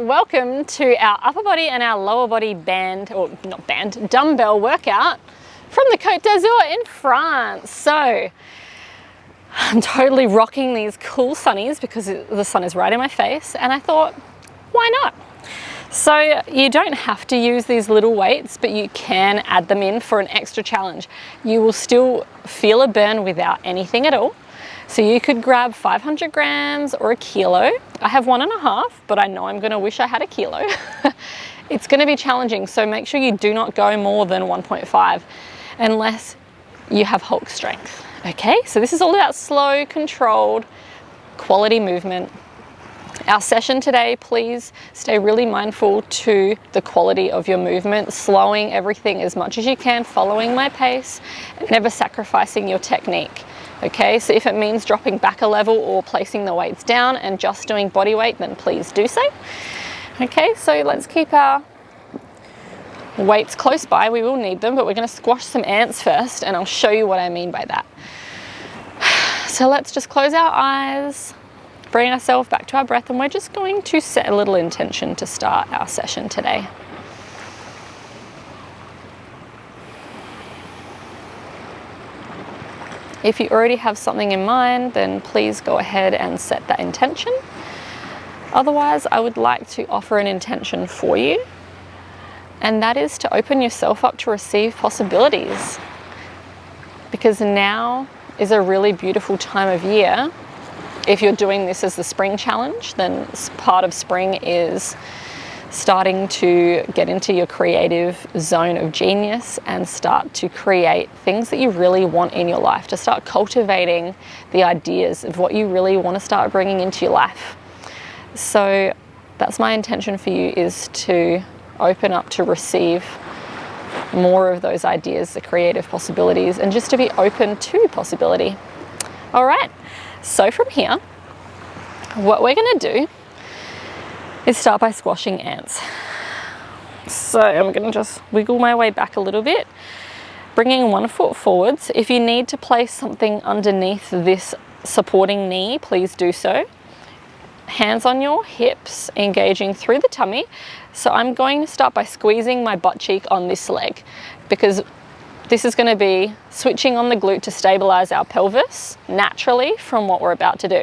welcome to our upper body and our lower body dumbbell workout from the Côte d'Azur in France. So I'm totally rocking these cool sunnies because the sun is right in my face, and I thought, why not? So you don't have to use these little weights, but you can add them in for an extra challenge. You will still feel a burn without anything at all. So you could grab 500 grams or a kilo. I have 1.5, but I know I'm gonna wish I had a kilo. It's gonna be challenging, so make sure you do not go more than 1.5 unless you have Hulk strength. Okay, so this is all about slow, controlled, quality movement. Our session today, please stay really mindful to the quality of your movement, slowing everything as much as you can, following my pace, never sacrificing your technique. Okay, so if it means dropping back a level or placing the weights down and just doing body weight, then please do so. Okay, so let's keep our weights close by. We will need them, but we're going to squash some ants first, and I'll show you what I mean by that. So let's just close our eyes, bring ourselves back to our breath, and we're just going to set a little intention to start our session today. If you already have something in mind, then please go ahead and set that intention. Otherwise, I would like to offer an intention for you, and that is to open yourself up to receive possibilities. Because now is a really beautiful time of year. If you're doing this as the spring challenge, then part of spring is starting to get into your creative zone of genius and start to create things that you really want in your life, to start cultivating the ideas of what you really want to start bringing into your life. So that's my intention for you, is to open up to receive more of those ideas, the creative possibilities, and just to be open to possibility. All right, so from here, what we're going to do is start by squashing ants. So I'm going to just wiggle my way back a little bit, bringing one foot forwards. If you need to place something underneath this supporting knee, please do so. Hands on your hips, engaging through the tummy. So I'm going to start by squeezing my butt cheek on this leg, because this is going to be switching on the glute to stabilize our pelvis naturally from what we're about to do.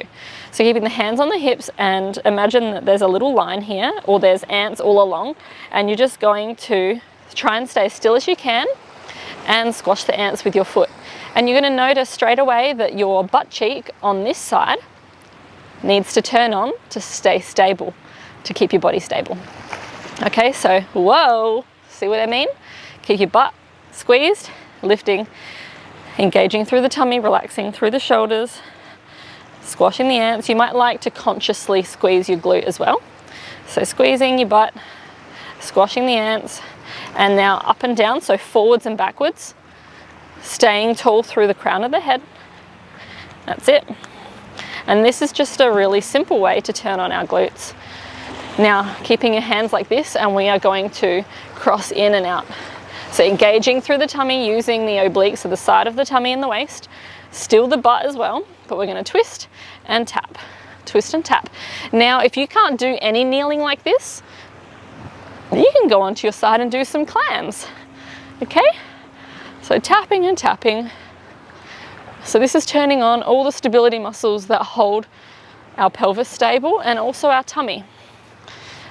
So keeping the hands on the hips, and imagine that there's a little line here, or there's ants all along, and you're just going to try and stay as still as you can and squash the ants with your foot. And you're going to notice straight away that your butt cheek on this side needs to turn on to stay stable, to keep your body stable. Okay, so whoa, see what I mean? Keep your butt squeezed, lifting, engaging through the tummy, relaxing through the shoulders, squashing the ants. You might like to consciously squeeze your glute as well. So squeezing your butt, squashing the ants, and now up and down, so forwards and backwards, staying tall through the crown of the head. That's it. And this is just a really simple way to turn on our glutes. Now, keeping your hands like this, and we are going to cross in and out. So engaging through the tummy, using the obliques, so the side of the tummy and the waist, still the butt as well, but we're going to twist and tap, twist and tap. Now, if you can't do any kneeling like this, you can go onto your side and do some clams, okay? So tapping and tapping. So this is turning on all the stability muscles that hold our pelvis stable and also our tummy.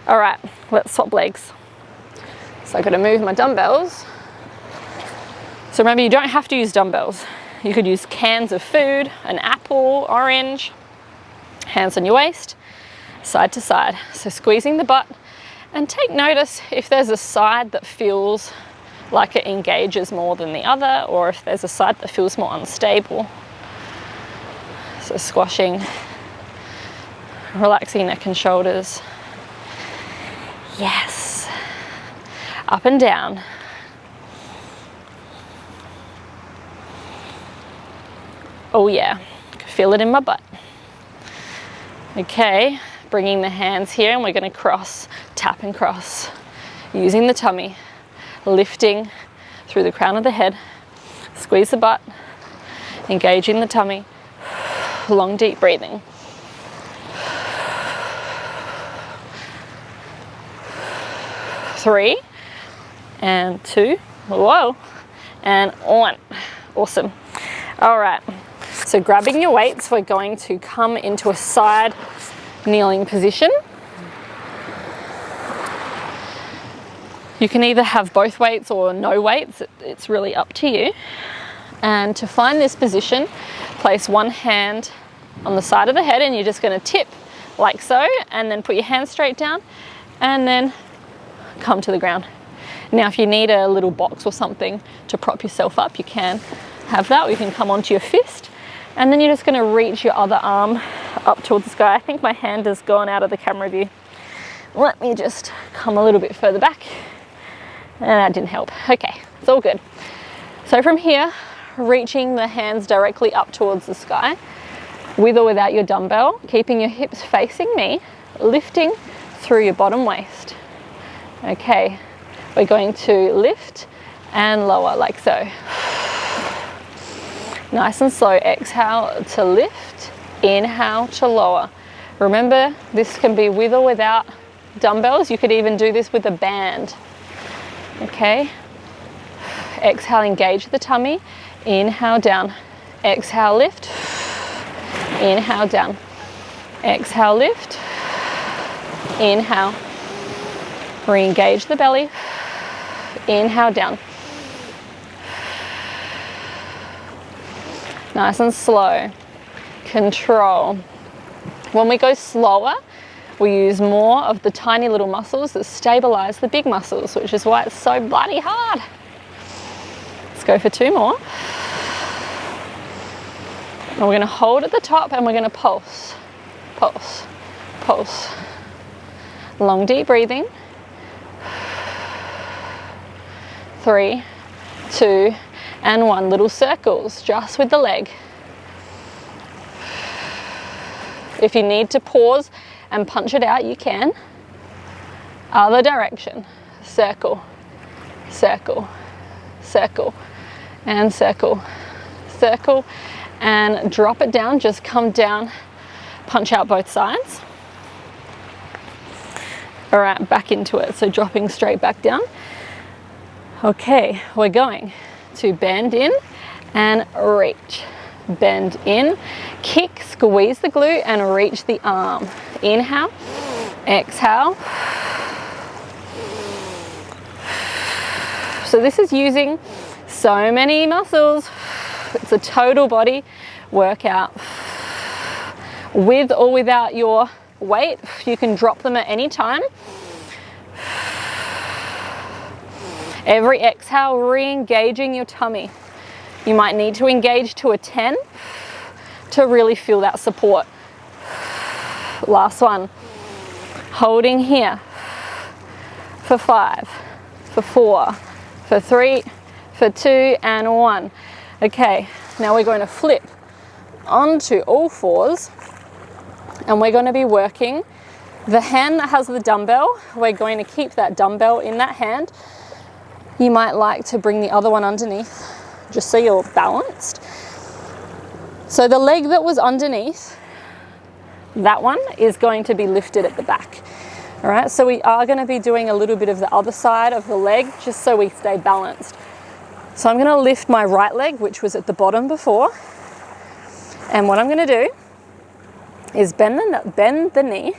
All right, let's swap legs. So I've got to move my dumbbells. So remember, you don't have to use dumbbells. You could use cans of food, an apple, orange, hands on your waist, side to side. So squeezing the butt, and take notice if there's a side that feels like it engages more than the other, or if there's a side that feels more unstable. So squashing, relaxing neck and shoulders. Yes. Up and down. Oh yeah, I can feel it in my butt. Okay, bringing the hands here, and we're going to cross, tap and cross, using the tummy, lifting through the crown of the head, squeeze the butt, engaging the tummy, long deep breathing. 3 and 2, whoa, and 1. Awesome. All right, so grabbing your weights, we're going to come into a side kneeling position. You can either have both weights or no weights, it's really up to you. And to find this position, place one hand on the side of the head and you're just going to tip like so, and then put your hands straight down and then come to the ground. Now if you need a little box or something to prop yourself up, you can have that, or you can come onto your fist, and then you're just going to reach your other arm up towards the sky. I think my hand has gone out of the camera view. Let me just come a little bit further back, and that didn't help. Okay, it's all good. So from here, reaching the hands directly up towards the sky, with or without your dumbbell, keeping your hips facing me, lifting through your bottom waist. Okay, we're going to lift and lower like so. Nice and slow. Exhale to lift, inhale to lower. Remember, this can be with or without dumbbells. You could even do this with a band. Okay, exhale, engage the tummy, inhale down, exhale, lift, inhale down, exhale, lift, inhale, re-engage the belly, inhale down. Nice and slow, control. When we go slower, we use more of the tiny little muscles that stabilize the big muscles, which is why it's so bloody hard. Let's go for 2 more. And we're going to hold at the top and we're going to pulse, pulse, pulse. Long deep breathing. 3, 2, and 1. Little circles just with the leg. If you need to pause and punch it out, you can. Other direction. Circle, circle, circle, and circle, circle, and drop it down. Just come down, punch out both sides. All right, back into it. So dropping straight back down. Okay, we're going to bend in and reach. Bend in, kick, squeeze the glute and reach the arm. Inhale, exhale. So this is using so many muscles. It's a total body workout. With or without your weight, you can drop them at any time. Every exhale, re-engaging your tummy. You might need to engage to a 10 to really feel that support. Last one. Holding here for 5, for 4, for 3, for 2, and 1. Okay, now we're going to flip onto all fours and we're going to be working the hand that has the dumbbell. We're going to keep that dumbbell in that hand. You might like to bring the other one underneath just so you're balanced. So the leg that was underneath, that one is going to be lifted at the back. All right, so we are going to be doing a little bit of the other side of the leg just so we stay balanced. So I'm going to lift my right leg, which was at the bottom before. And what I'm going to do is bend the knee.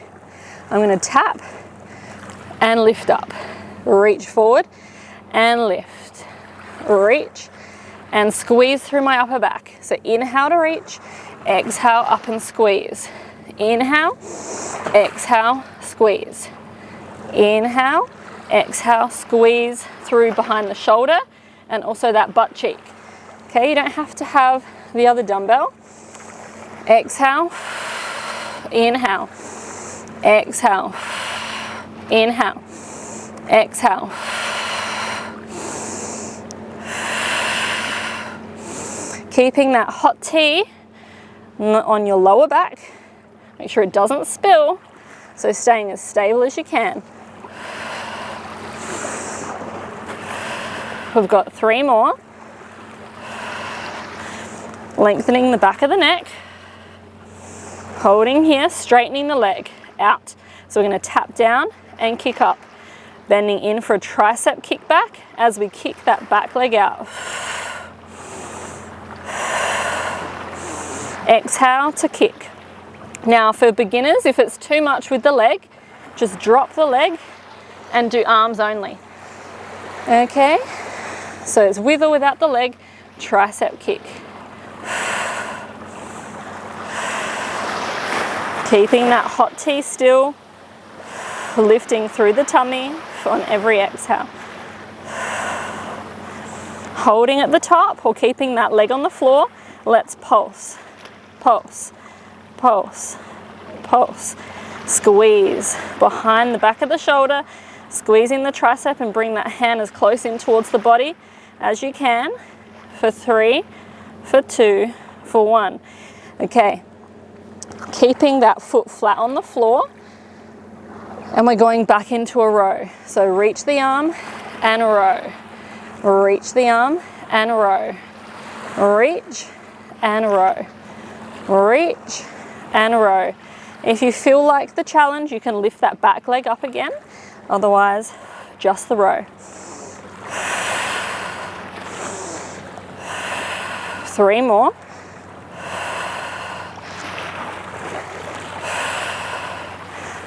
I'm going to tap and lift up. Reach forward and lift. Reach and squeeze through my upper back. So inhale to reach, exhale up and squeeze. Inhale, exhale, squeeze. Inhale, exhale, squeeze through behind the shoulder and also that butt cheek. Okay, you don't have to have the other dumbbell. Exhale, inhale, exhale, inhale, exhale. Keeping that hot tea on your lower back. Make sure it doesn't spill. So staying as stable as you can. We've got 3 more. Lengthening the back of the neck. Holding here, straightening the leg out. So we're going to tap down and kick up. Bending in for a tricep kickback as we kick that back leg out. Exhale to kick. Now for beginners, if it's too much with the leg, just drop the leg and do arms only. Okay, so it's with or without the leg, tricep kick. Keeping that hot tea still, lifting through the tummy on every exhale. Holding at the top or keeping that leg on the floor, let's pulse, pulse, pulse, pulse. Squeeze behind the back of the shoulder, squeezing the tricep and bring that hand as close in towards the body as you can. For 3, for 2, for 1. Okay, keeping that foot flat on the floor, and we're going back into a row. So reach the arm and row. Reach the arm and row. Reach and row. Reach and row. If you feel like the challenge, you can lift that back leg up again. Otherwise, just the row. 3 more.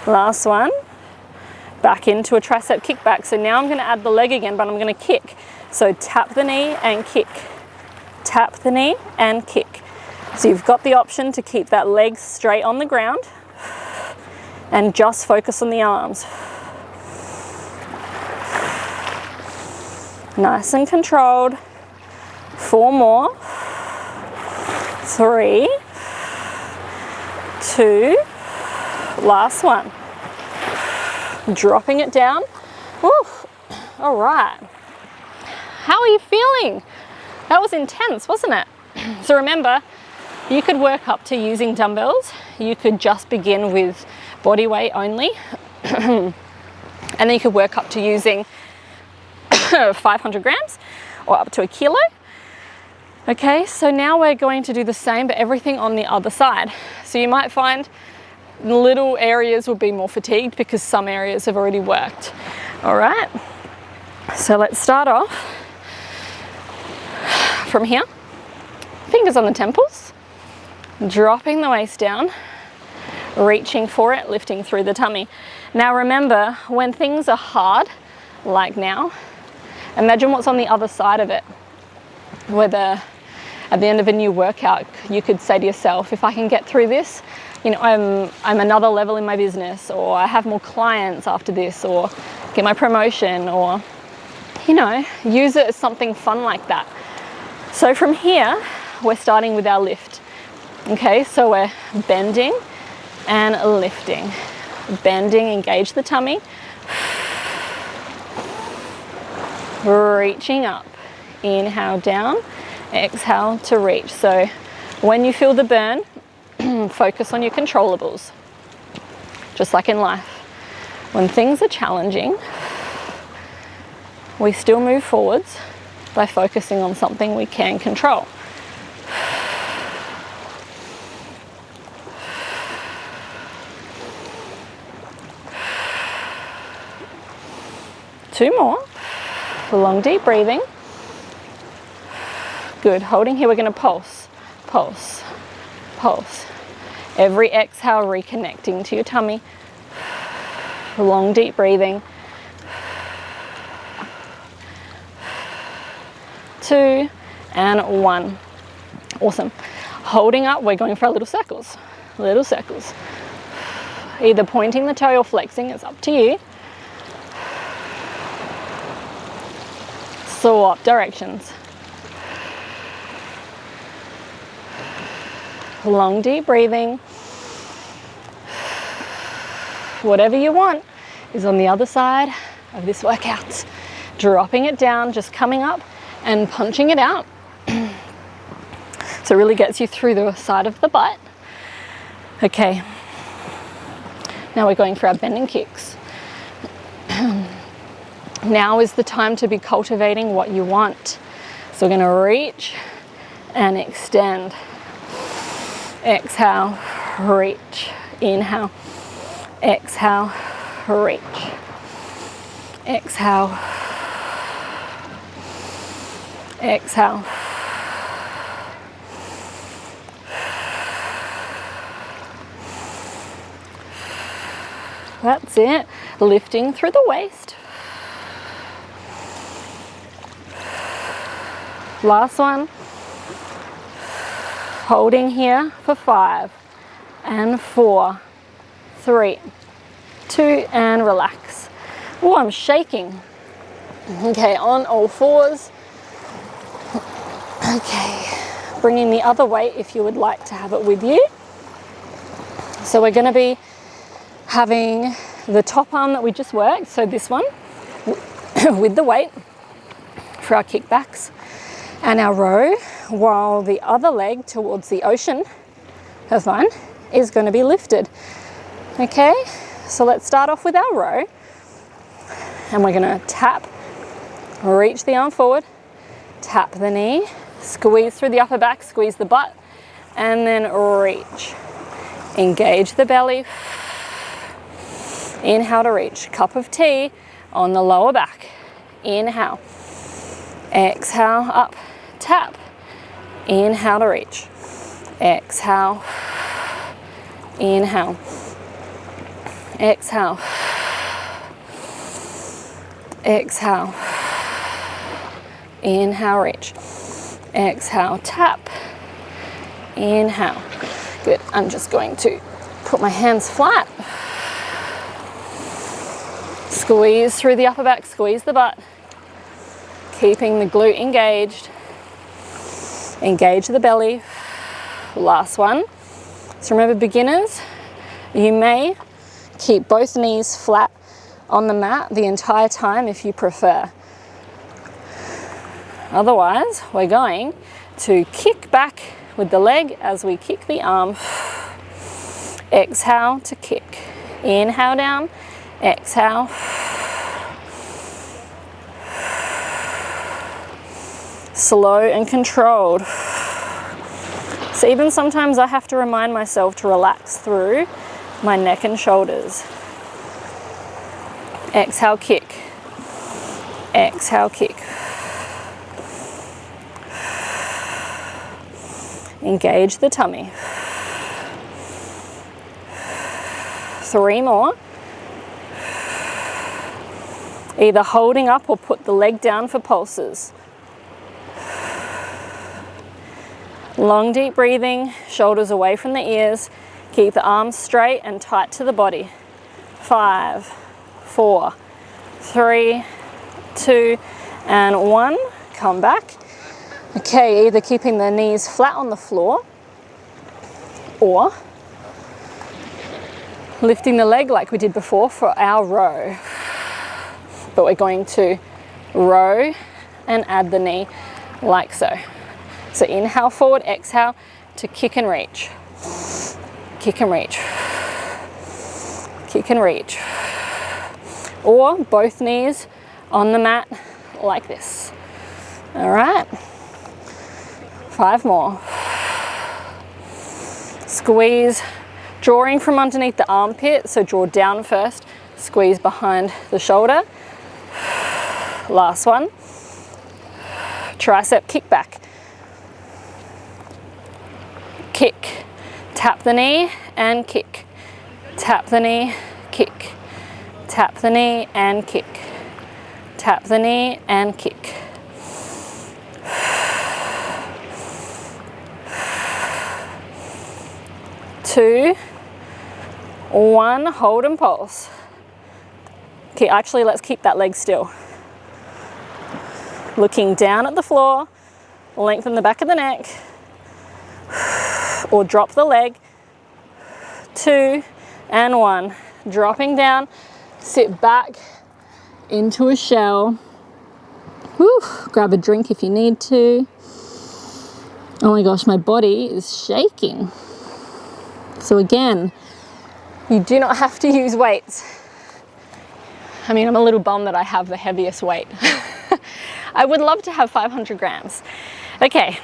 Last one. Back into a tricep kickback. So now I'm going to add the leg again, but I'm going to kick. So tap the knee and kick. Tap the knee and kick. So you've got the option to keep that leg straight on the ground and just focus on the arms. Nice and controlled. 4 more. 3, 2, last one. Dropping it down. Woo. All right. How are you feeling? That was intense, wasn't it? So remember, you could work up to using dumbbells. You could just begin with body weight only. And then you could work up to using 500 grams or up to 1 kilo. Okay, so now we're going to do the same, but everything on the other side. So you might find little areas will be more fatigued because some areas have already worked. All right, so let's start off from here. Fingers on the temples, dropping the waist down, reaching for it, lifting through the tummy. Now remember, when things are hard, like now, imagine what's on the other side of it. Whether at the end of a new workout, you could say to yourself, if I can get through this, you know, I'm another level in my business, or I have more clients after this, or get my promotion, or, you know, use it as something fun like that. So from here, we're starting with our lift. Okay, so we're bending and lifting. Bending, engage the tummy. Reaching up. Inhale down, exhale to reach. So when you feel the burn, focus on your controllables. Just like in life. When things are challenging, we still move forwards by focusing on something we can control. Two more. Long deep breathing. Good. Holding here, we're going to pulse, pulse, pulse. Every exhale, reconnecting to your tummy. Long deep breathing. 2 and 1. Awesome. Holding up, we're going for our little circles. Little circles. Either pointing the toe or flexing, it's up to you. Swap directions. Long deep breathing. Whatever you want is on the other side of this workout. Dropping it down, just coming up and punching it out. So it really gets you through the side of the butt. Okay, now we're going for our bending kicks. Now is the time to be cultivating what you want. So we're going to reach and extend. Exhale, reach. Inhale, exhale, reach. Exhale. Exhale. That's it. Lifting through the waist. Last one. Holding here for 5 and 4, 3, 2, and relax. Oh, I'm shaking. Okay, on all fours. Okay, bringing the other weight if you would like to have it with you. So we're going to be having the top arm that we just worked, so this one, with the weight for our kickbacks and our row, while the other leg towards the ocean of mine is going to be lifted. Okay, so let's start off with our row, and we're going to tap, reach the arm forward, tap the knee, squeeze through the upper back, squeeze the butt, and then reach. Engage the belly. Inhale to reach. Cup of tea on the lower back. Inhale. Exhale, up, tap. Inhale to reach. Exhale. Inhale. Exhale. Exhale. Inhale, reach. Exhale, tap. Inhale. Good. I'm just going to put my hands flat. Squeeze through the upper back, squeeze the butt. Keeping the glute engaged. Engage the belly. Last one. So remember, beginners, you may keep both knees flat on the mat the entire time if you prefer. Otherwise, we're going to kick back with the leg as we kick the arm. Exhale to kick. Inhale down. Exhale. Slow and controlled. So even sometimes I have to remind myself to relax through my neck and shoulders. Exhale, kick. Exhale, kick. Engage the tummy. 3 more. Either holding up or put the leg down for pulses. Long, deep breathing, shoulders away from the ears. Keep the arms straight and tight to the body. 5, 4, 3, 2, and 1. Come back. Okay, either keeping the knees flat on the floor or lifting the leg like we did before for our row. But we're going to row and add the knee like so. So inhale forward, exhale to kick and reach. Kick and reach. Kick and reach. Or both knees on the mat like this. All right. 5 more. Squeeze, drawing from underneath the armpit, so draw down first, squeeze behind the shoulder. Last one. Tricep kick back. Kick. Tap the knee and kick. Tap the knee, kick. Tap the knee and kick. Tap the knee and kick. 2, 1, hold and pulse. Okay, actually let's keep that leg still. Looking down at the floor, lengthen the back of the neck, or drop the leg. 2 and 1, dropping down, sit back into a shell. Whew, grab a drink if you need to. Oh my gosh, my body is shaking. So again, you do not have to use weights. I mean, I'm a little bummed that I have the heaviest weight. I would love to have 500 grams. Okay,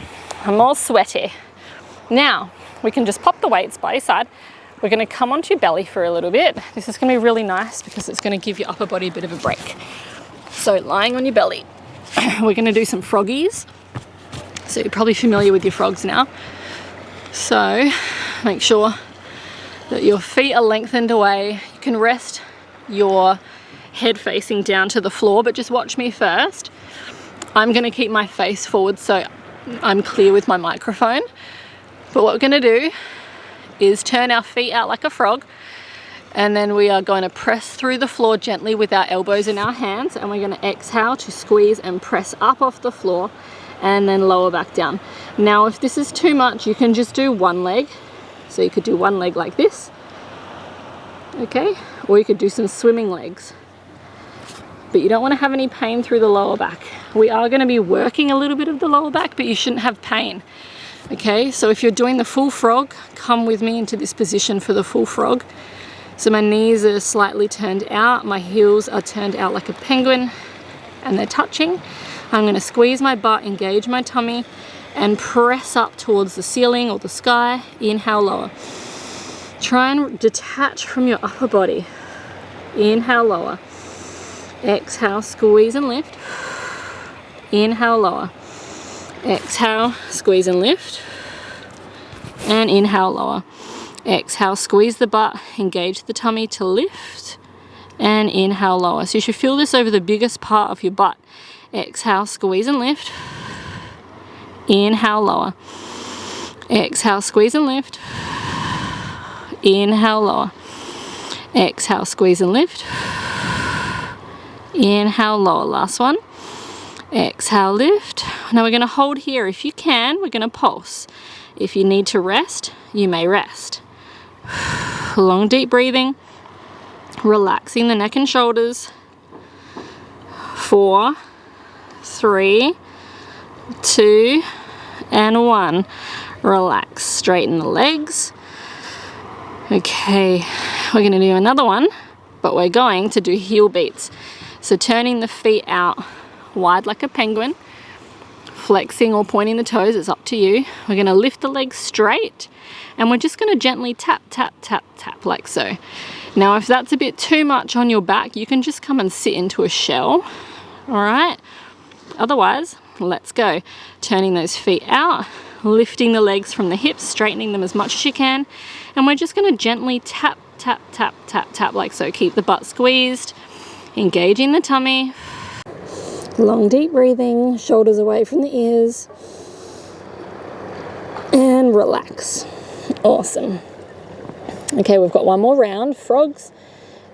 I'm all sweaty. Now, we can just pop the weights by your side. We're gonna come onto your belly for a little bit. This is gonna be really nice because it's gonna give your upper body a bit of a break. So lying on your belly, we're going to do some froggies. So you're probably familiar with your frogs now. So make sure that your feet are lengthened away. You can rest your head facing down to the floor, but just watch me first. I'm going to keep my face forward so I'm clear with my microphone. But what we're going to do is turn our feet out like a frog, and then we are going to press through the floor gently with our elbows in our hands, and we're going to exhale to squeeze and press up off the floor and then lower back down. Now if this is too much, you can just do one leg. So you could do one leg like this, okay? Or you could do some swimming legs. But you don't want to have any pain through the lower back. We are going to be working a little bit of the lower back, but you shouldn't have pain. Okay, so if you're doing the full frog, come with me into this position for the full frog. So my knees are slightly turned out, my heels are turned out like a penguin, and they're touching. I'm going to squeeze my butt, engage my tummy, and press up towards the ceiling or the sky. Inhale, lower. Try and detach from your upper body. Inhale, lower. Exhale, squeeze and lift. Inhale, lower. Exhale, squeeze and lift. And inhale, lower. Exhale, squeeze the butt, engage the tummy to lift. And inhale, lower. So you should feel this over the biggest part of your butt. Exhale, squeeze and lift. Inhale, lower. Exhale, squeeze and lift. Inhale, lower. Exhale, squeeze and lift. Inhale, lower. Last one. Exhale, lift. Now we're going to hold here. If you can, we're going to pulse. If you need to rest, you may rest. Long, deep breathing. Relaxing the neck and shoulders. 4, 3, 2, and 1. Relax. Straighten the legs. Okay, we're going to do another one, but we're going to do heel beats. So turning the feet out wide like a penguin, flexing or pointing the toes, it's up to you. We're going to lift the legs straight, and we're just going to gently tap, tap, tap, tap, like so. Now if that's a bit too much on your back, you can just come and sit into a shell, all right? Otherwise, let's go. Turning those feet out, lifting the legs from the hips, straightening them as much as you can, and we're just going to gently tap, tap, tap, tap, tap, like so. Keep the butt squeezed, engaging the tummy. Long, deep breathing, shoulders away from the ears, and relax. Awesome. Okay, we've got one more round, frogs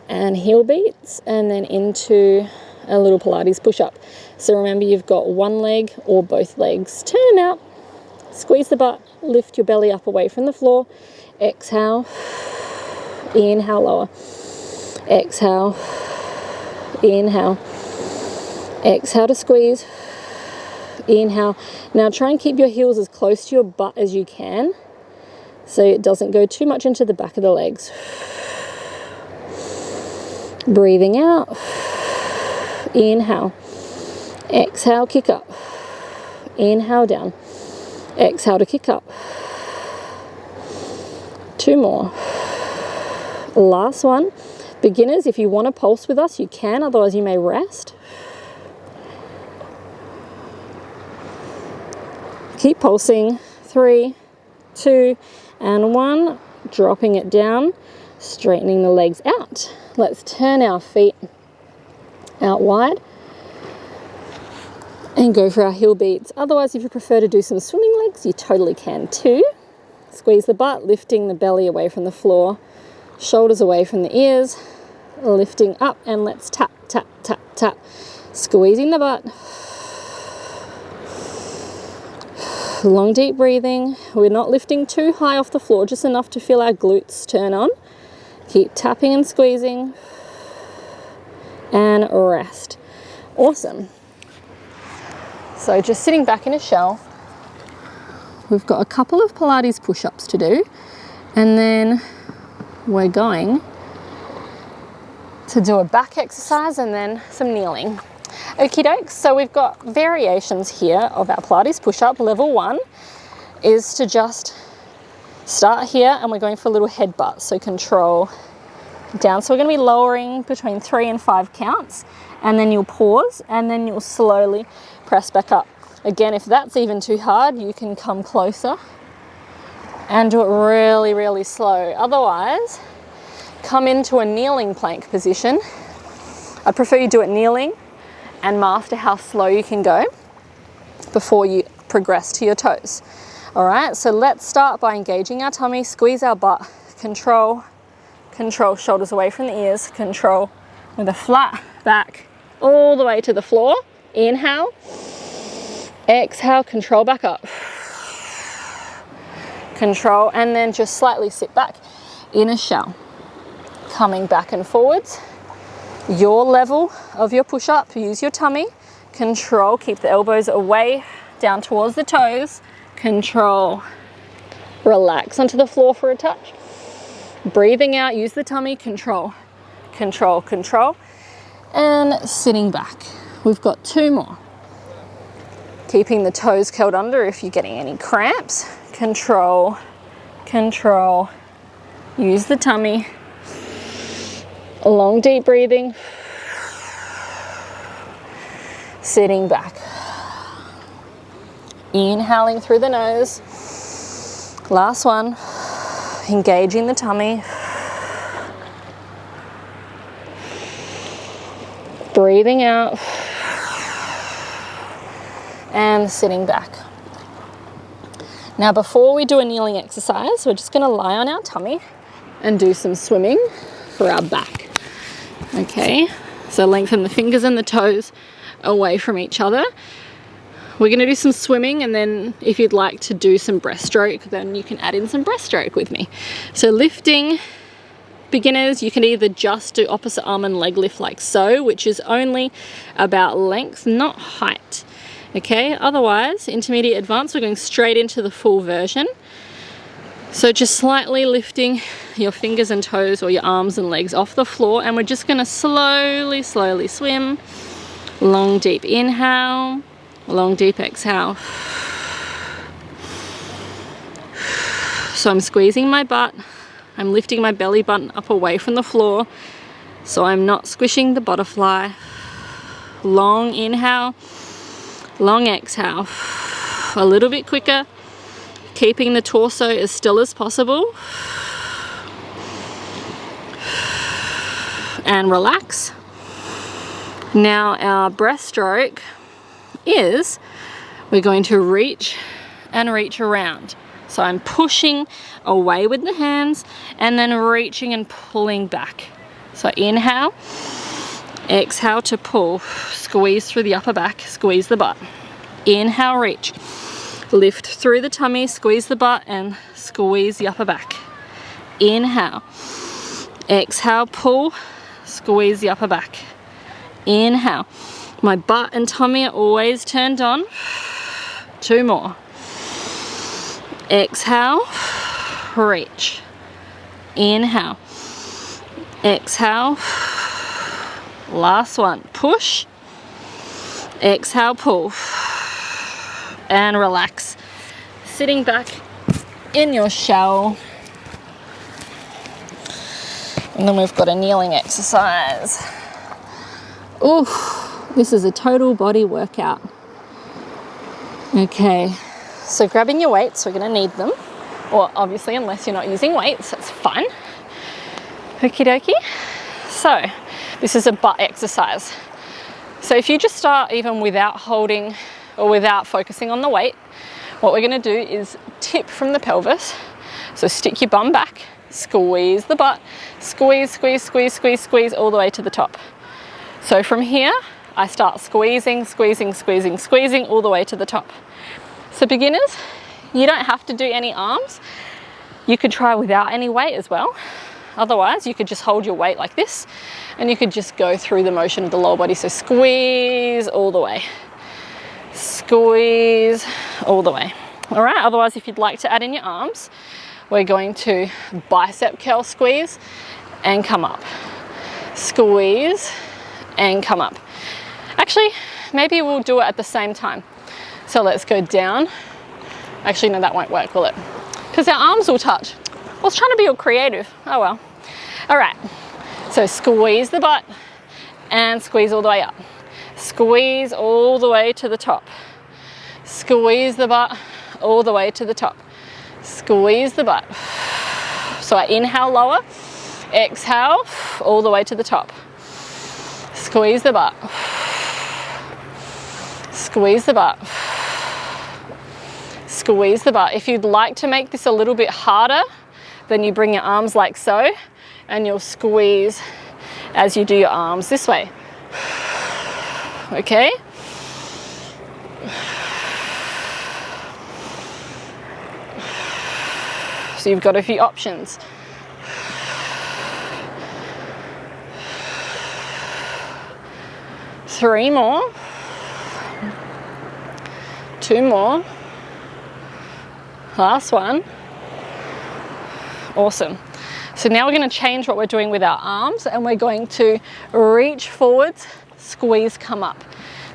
and heel beats, and then into a little Pilates push-up. So remember, you've got one leg or both legs. Turn them out, squeeze the butt, lift your belly up away from the floor. Exhale, inhale, lower. Exhale, inhale. Exhale to squeeze. Inhale. Now try and keep your heels as close to your butt as you can, so it doesn't go too much into the back of the legs. Breathing out. Inhale. Exhale, kick up. Inhale, down. Exhale to kick up. 2 more. Last one. Beginners, if you want to pulse with us, you can, otherwise you may rest. Keep pulsing. 3, 2, and 1. Dropping it down, straightening the legs out. Let's turn our feet out wide and go for our heel beats. Otherwise, if you prefer to do some swimming legs, you totally can too. Squeeze the butt, lifting the belly away from the floor, shoulders away from the ears, lifting up, and let's tap, tap, tap, tap. Squeezing the butt. Long, deep breathing. We're not lifting too high off the floor, just enough to feel our glutes turn on. Keep tapping and squeezing. And rest. Awesome. So just sitting back in a shell, we've got a couple of Pilates push-ups to do, and then we're going to do a back exercise and then some kneeling. Okie dokes, so we've got variations here of our Pilates push-up. Level 1 is to just start here, and we're going for a little headbutt. So control down. So we're going to be lowering between 3 and 5 counts, and then you'll pause, and then you'll slowly press back up. Again, if that's even too hard, you can come closer and do it really, really slow. Otherwise, come into a kneeling plank position. I prefer you do it kneeling and master how slow you can go before you progress to your toes. All right, so let's start by engaging our tummy, squeeze our butt, control, control, shoulders away from the ears, control with a flat back all the way to the floor. Inhale, exhale, control back up. Control, and then just slightly sit back in a shell. Coming back and forwards. Your level of your push-up, use your tummy. Control, keep the elbows away, down towards the toes. Control, relax onto the floor for a touch. Breathing out, use the tummy, control, control, control. And sitting back. We've got 2 more. Keeping the toes curled under if you're getting any cramps. Control, control, use the tummy. Long deep breathing. Sitting back. Inhaling through the nose. Last one. Engaging the tummy. Breathing out. And sitting back. Now before we do a kneeling exercise, we're just going to lie on our tummy and do some swimming for our back. Okay, so lengthen the fingers and the toes away from each other. We're going to do some swimming, and then if you'd like to do some breaststroke, then you can add in some breaststroke with me. So lifting, beginners, you can either just do opposite arm and leg lift like so, which is only about length, not height. Okay, otherwise, intermediate advanced, we're going straight into the full version. So just slightly lifting your fingers and toes or your arms and legs off the floor, and we're just going to slowly, slowly swim. Long deep inhale, long deep exhale. So I'm squeezing my butt, I'm lifting my belly button up away from the floor, so I'm not squishing the butterfly. Long inhale, long exhale. A little bit quicker, keeping the torso as still as possible. And relax. Now our breaststroke is, we're going to reach and reach around. So I'm pushing away with the hands and then reaching and pulling back. So inhale, exhale to pull, squeeze through the upper back, squeeze the butt. Inhale, reach, lift through the tummy, squeeze the butt and squeeze the upper back. Inhale, exhale, pull, squeeze the upper back. Inhale, my butt and tummy are always turned on. 2 more. Exhale, reach. Inhale, exhale. Last one, push. Exhale, pull. And relax. Sitting back in your shell. And then we've got a kneeling exercise. Ooh, this is a total body workout. Okay, so grabbing your weights, we're going to need them. Or obviously, unless you're not using weights, that's fine. Okie dokie. So, this is a butt exercise. So if you just start even without holding or without focusing on the weight, what we're going to do is tip from the pelvis. So stick your bum back, squeeze the butt, squeeze, squeeze, squeeze, squeeze, squeeze all the way to the top. So from here, I start squeezing, squeezing, squeezing, squeezing all the way to the top. So beginners, you don't have to do any arms. You could try without any weight as well. Otherwise, you could just hold your weight like this and you could just go through the motion of the lower body. So squeeze all the way. Squeeze all the way. All right, otherwise if you'd like to add in your arms, we're going to bicep curl squeeze and come up. Squeeze and come up. Actually, maybe we'll do it at the same time. So let's go down. Actually, no, that won't work, will it? Because our arms will touch. I was trying to be all creative. Oh well. All right. So squeeze the butt and squeeze all the way up. Squeeze all the way to the top. Squeeze the butt all the way to the top. Squeeze the butt. So I inhale lower, exhale all the way to the top. Squeeze the butt. Squeeze the butt. Squeeze the butt. If you'd like to make this a little bit harder, then you bring your arms like so, and you'll squeeze as you do your arms this way. Okay? So you've got a few options. Three more. Two more. Last one. Awesome. So now we're going to change what we're doing with our arms, and we're going to reach forwards, squeeze, come up.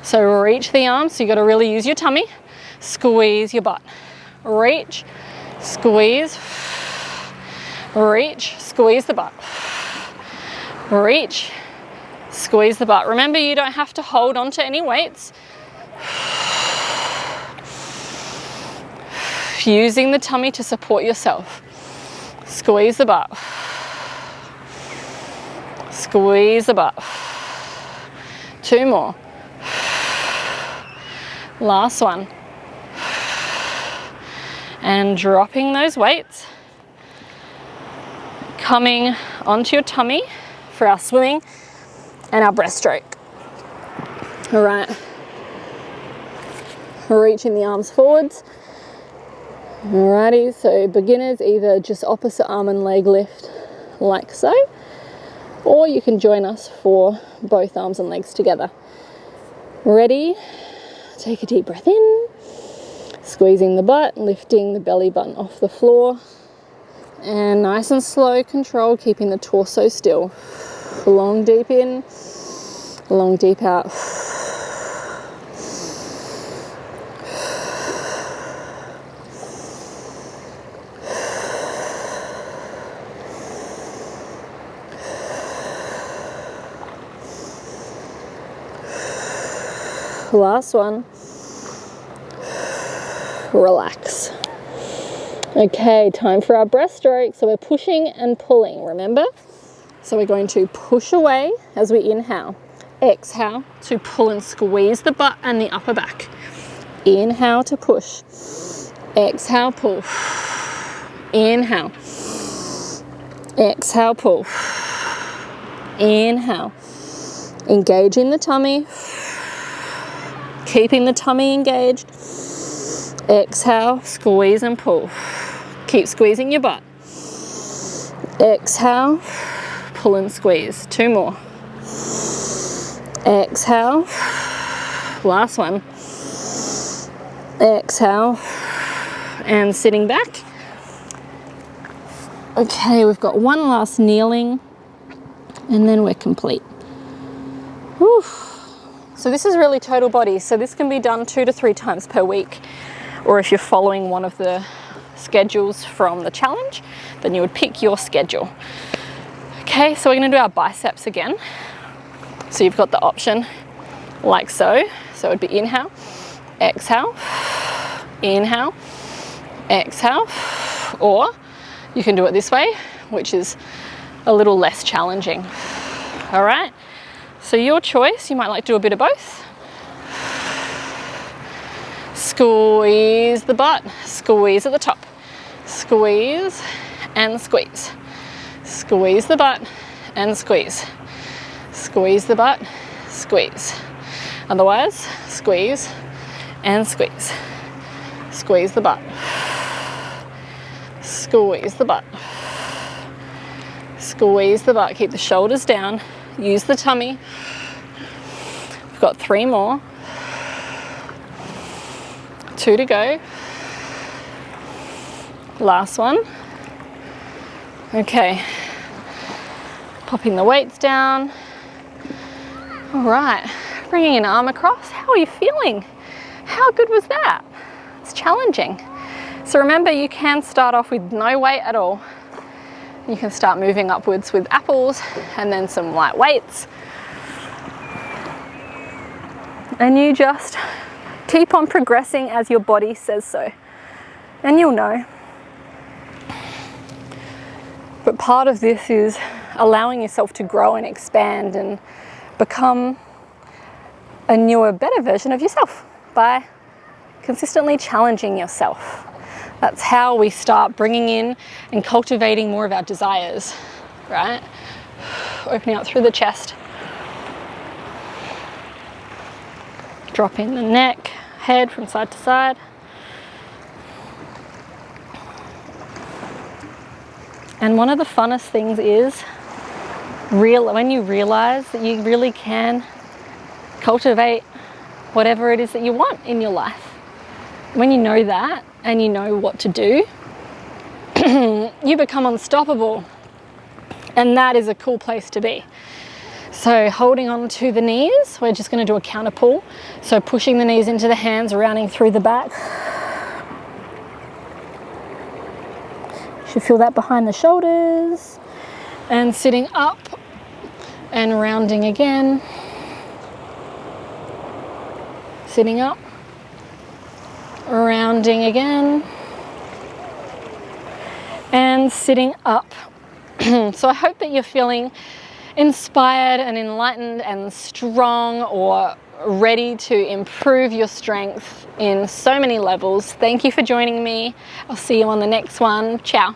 So reach the arms, so you've got to really use your tummy, squeeze your butt. Reach, squeeze, reach, squeeze the butt. Reach, squeeze the butt. Remember, you don't have to hold on to any weights. Using the tummy to support yourself. Squeeze the butt. Squeeze the butt. Two more. Last one. And dropping those weights. Coming onto your tummy for our swimming and our breaststroke. All right. Reaching the arms forwards. Alrighty, so beginners either just opposite arm and leg lift like so, or you can join us for both arms and legs together. Ready? Take a deep breath in, squeezing the butt, lifting the belly button off the floor, and nice and slow control, keeping the torso still. Long deep in, long deep out. Last one. Relax. Okay, time for our breaststroke. So we're pushing and pulling, remember? So we're going to push away as we inhale. Exhale to pull and squeeze the butt and the upper back. Inhale to push. Exhale, pull. Inhale. Exhale, pull. Inhale. Engaging the tummy. Keeping the tummy engaged. Exhale, squeeze and pull. Keep squeezing your butt. Exhale, pull and squeeze. Two more. Exhale. Last one. Exhale. And sitting back. Okay, we've got one last kneeling, and then we're complete. Whew. So this is really total body. So this can be done 2 to 3 times per week. Or if you're following one of the schedules from the challenge, then you would pick your schedule. Okay, so we're gonna do our biceps again. So you've got the option like so. So it would be inhale, exhale, inhale, exhale. Or you can do it this way, which is a little less challenging. All right? So your choice, you might like to do a bit of both. Squeeze the butt, squeeze at the top. Squeeze and squeeze. Squeeze the butt and squeeze. Squeeze the butt, squeeze. Otherwise, squeeze and squeeze. Squeeze the butt. Squeeze the butt. Squeeze the butt, keep the shoulders down. Use the tummy. We've got 3 more. 2 to go. Last one. Okay. Popping the weights down. All right. Bringing an arm across. How are you feeling? How good was that? It's challenging. So remember, you can start off with no weight at all. you can start moving upwards with apples and then some light weights. And you just keep on progressing as your body says so. And you'll know. But part of this is allowing yourself to grow and expand and become a newer, better version of yourself by consistently challenging yourself. That's how we start bringing in and cultivating more of our desires, right? Opening out through the chest. Dropping the neck, head from side to side. And one of the funnest things is when you realize that you really can cultivate whatever it is that you want in your life. When you know that and you know what to do, you become unstoppable. And that is a cool place to be. So holding on to the knees, we're just going to do a counter pull. So pushing the knees into the hands, rounding through the back. You should feel that behind the shoulders. And sitting up and rounding again. Sitting up, rounding again, and sitting up. So I hope that you're feeling inspired and enlightened and strong, or ready to improve your strength in so many levels. Thank you for joining me. I'll see you on the next one. Ciao.